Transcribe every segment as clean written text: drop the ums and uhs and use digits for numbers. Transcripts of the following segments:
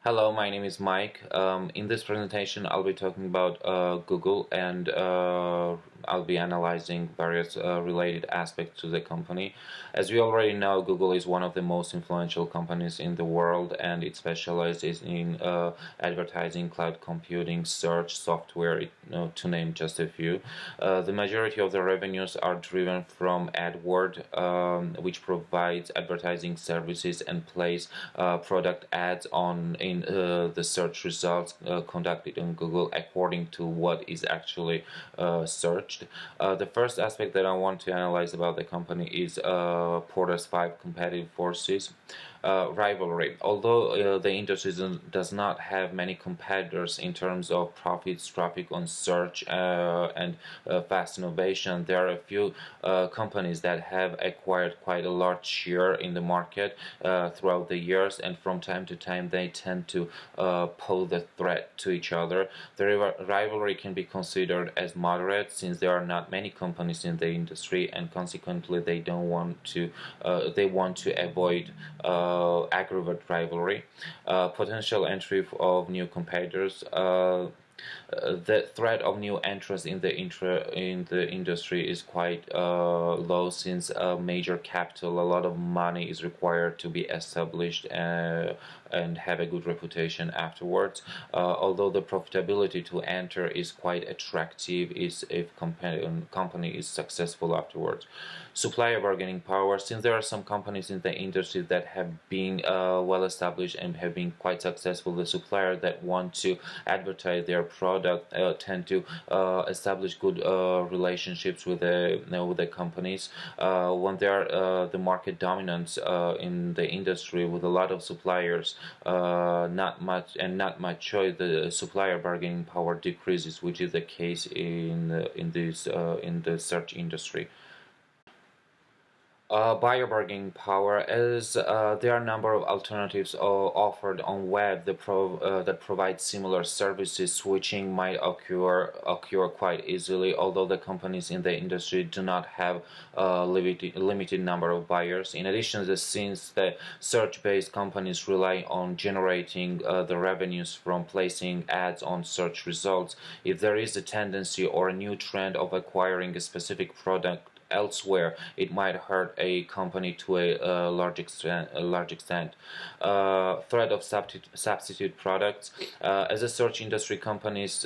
Hello, my name is Mike. In this presentation, I'll be talking about Google and I'll be analyzing various related aspects to the company. As we already know, Google is one of the most influential companies in the world, and it specializes in advertising, cloud computing, search, software, to name just a few. The majority of the revenues are driven from AdWord, which provides advertising services and plays product ads in the search results conducted on Google according to what is actually searched. The first aspect that I want to analyze about the company is Porter's five competitive forces. Rivalry. Although the industry does not have many competitors in terms of profits, traffic on search, and fast innovation, there are a few companies that have acquired quite a large share in the market throughout the years, and from time to time they tend to pose a threat to each other. The rivalry can be considered as moderate since there are not many companies in the industry, and consequently they want to avoid aggregate rivalry. Potential entry of new competitors. The threat of new entrants in the industry is quite low since major capital, a lot of money is required to be established and have a good reputation afterwards. Although the profitability to enter is quite attractive if company is successful afterwards. Supplier bargaining power. Since there are some companies in the industry that have been well established and have been quite successful, the supplier that want to advertise their product tend to establish good relationships with the companies. When they are the market dominant in the industry with a lot of suppliers, not much choice, the supplier bargaining power decreases, which is the case in the search industry. Buyer bargaining power, as there are a number of alternatives offered on web that provide similar services. Switching might occur quite easily, although the companies in the industry do not have a limited number of buyers. In addition, since the search-based companies rely on generating the revenues from placing ads on search results, if there is a tendency or a new trend of acquiring a specific product elsewhere, it might hurt a company to a large extent. Threat of substitute products. As a search industry, companies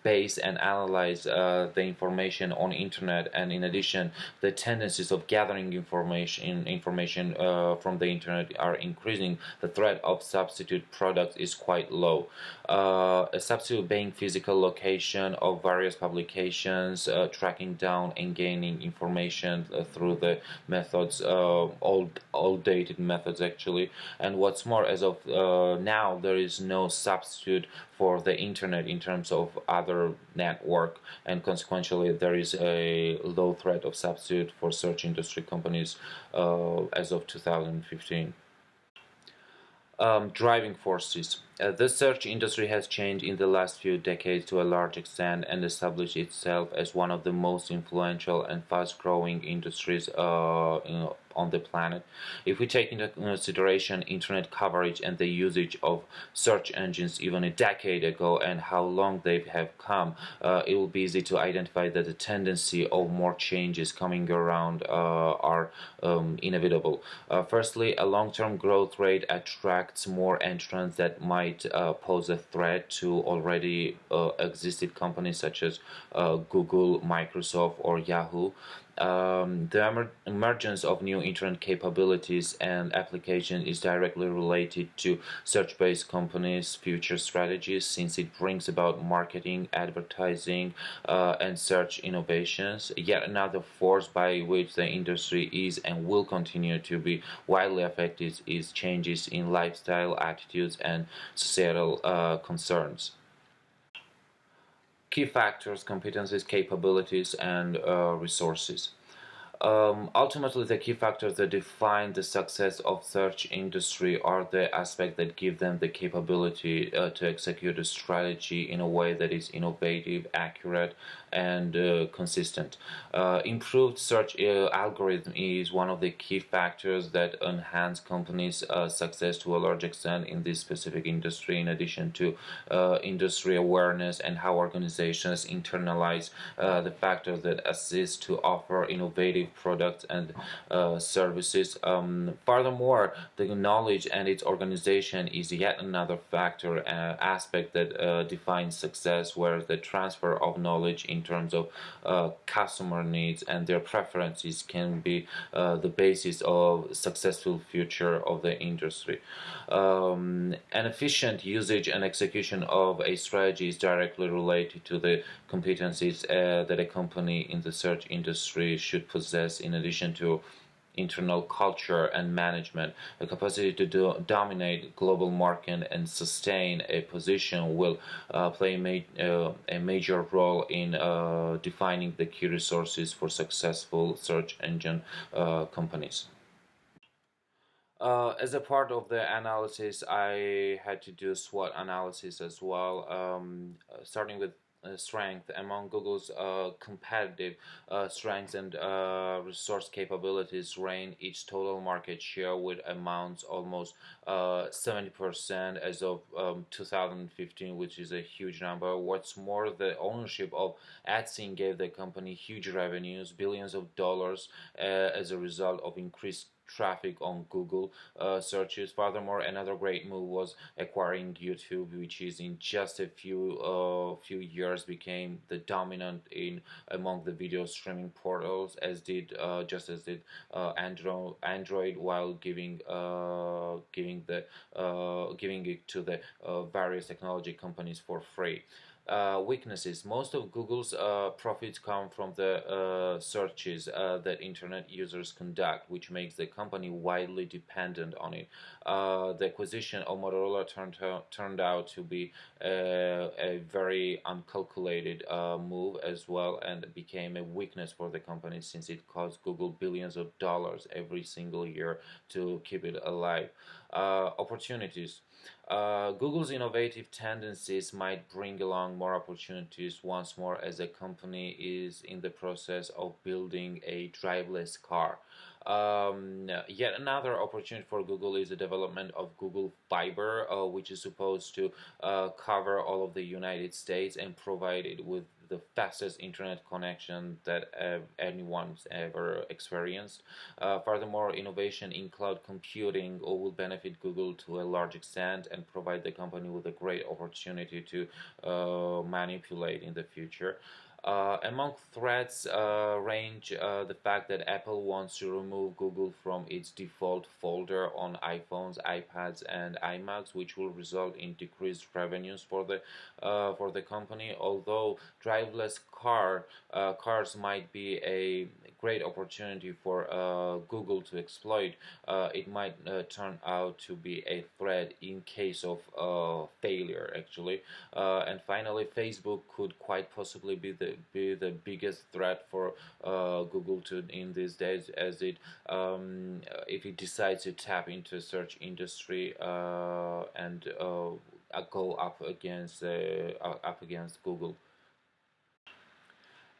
base and analyze the information on internet, and in addition, the tendencies of gathering information from the internet are increasing. The threat of substitute products is quite low. A substitute being physical location of various publications, tracking down and gaining information through the methods, old dated methods actually. And what's more, as of now, there is no substitute for the internet in terms of other network, and consequently there is a low threat of substitute for search industry companies as of 2015. Driving forces. The search industry has changed in the last few decades to a large extent and established itself as one of the most influential and fast-growing industries on the planet. If we take into consideration internet coverage and the usage of search engines even a decade ago and how long they have come, it will be easy to identify that the tendency of more changes coming around are inevitable. Firstly, a long-term growth rate attracts more entrants that might pose a threat to already existed companies such as Google, Microsoft, or Yahoo. The emergence of new internet capabilities and applications is directly related to search-based companies' future strategies, since it brings about marketing, advertising, and search innovations. Yet another force by which the industry is and will continue to be widely affected is changes in lifestyle, attitudes, and societal concerns. Key factors: competencies, capabilities, and resources. Ultimately, the key factors that define the success of search industry are the aspects that give them the capability to execute a strategy in a way that is innovative, accurate, and consistent. Improved search algorithm is one of the key factors that enhance companies' success to a large extent in this specific industry, in addition to industry awareness and how organizations internalize the factors that assist to offer innovative products and services. Furthermore, the knowledge and its organization is yet another factor, aspect that defines success, where the transfer of knowledge in terms of customer needs and their preferences can be the basis of successful future of the industry. An efficient usage and execution of a strategy is directly related to the competencies that a company in the search industry should possess, in addition to internal culture and management. The capacity to dominate global market and sustain a position will play a major role in defining the key resources for successful search engine companies. As a part of the analysis, I had to do SWOT analysis as well, starting with strength. Among Google's competitive strengths and resource capabilities range its total market share with amounts almost 70% as of 2015, which is a huge number. What's more, the ownership of AdSync gave the company huge revenues, billions of dollars, as a result of increased traffic on Google searches. Furthermore, another great move was acquiring YouTube, which is in just a few years became the dominant in among the video streaming portals, as did just as did Android, while giving it to the various technology companies for free. Weaknesses. Most of Google's profits come from the searches that internet users conduct, which makes the company widely dependent on it. The acquisition of Motorola turned out to be a very uncalculated move as well, and became a weakness for the company, since it cost Google billions of dollars every single year to keep it alive. Opportunities. Google's innovative tendencies might bring along more opportunities once more, as the company is in the process of building a driverless car. Yet another opportunity for Google is the development of Google Fiber, which is supposed to cover all of the United States and provide it with the fastest internet connection that anyone's ever experienced. Furthermore, innovation in cloud computing will benefit Google to a large extent and provide the company with a great opportunity to manipulate in the future. Among threats range the fact that Apple wants to remove Google from its default folder on iPhones, iPads, and iMacs, which will result in decreased revenues for the company. Although driverless cars might be a great opportunity for Google to exploit, it might turn out to be a threat in case of failure, actually. And finally, Facebook could quite possibly be the biggest threat for Google in these days, as it if it decides to tap into search industry and go up against Google.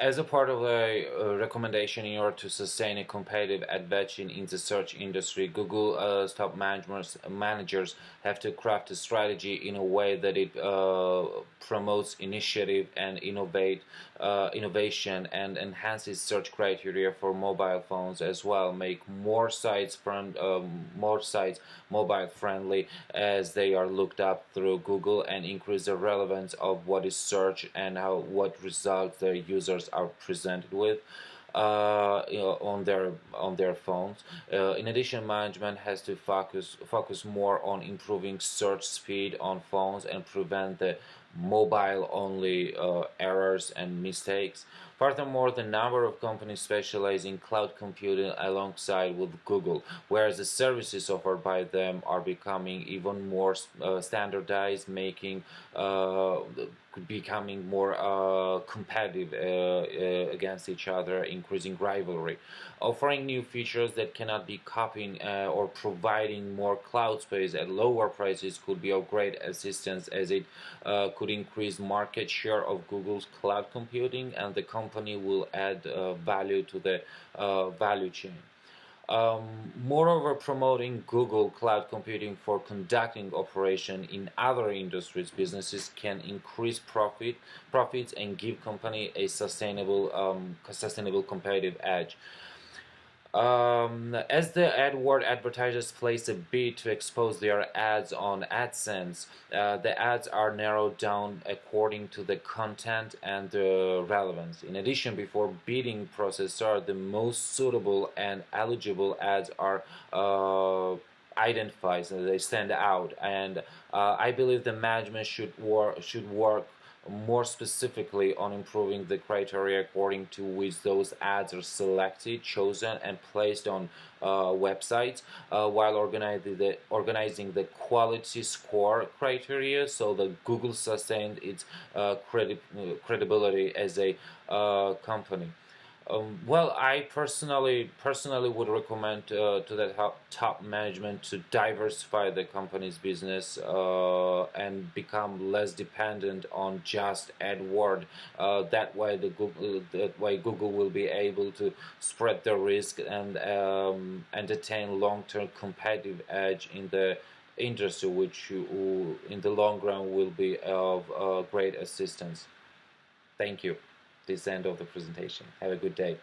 As a part of a recommendation in order to sustain a competitive advantage in the search industry, Google top managers have to craft a strategy in a way that it promotes initiative and innovation, and enhances search criteria for mobile phones as well. Make more sites mobile friendly, as they are looked up through Google, and increase the relevance of what is searched and what results the users are presented with on their phones. In addition, management has to focus more on improving search speed on phones and prevent the mobile only errors and mistakes. Furthermore, the number of companies specializing in cloud computing alongside with Google, whereas the services offered by them are becoming even more standardized, making becoming more competitive against each other, increasing rivalry. Offering new features that cannot be copied or providing more cloud space at lower prices could be of great assistance as it could increase market share of Google's cloud computing, and the company will add value to the value chain. Moreover, promoting Google Cloud Computing for conducting operation in other industries, businesses can increase profits and give company a sustainable competitive edge. As the AdWord advertisers place a bid to expose their ads on AdSense, the ads are narrowed down according to the content and the relevance. In addition, before bidding process are the most suitable and eligible ads are identified, so they stand out. And I believe the management should work more specifically on improving the criteria according to which those ads are selected, chosen, and placed on websites, while organizing the quality score criteria so that Google sustained its credibility as a company. Well, I personally would recommend to the top management to diversify the company's business and become less dependent on just AdWord. That way will be able to spread the risk and attain long-term competitive edge in the industry, which in the long run will be of great assistance. Thank you. This is the end of the presentation. Have a good day.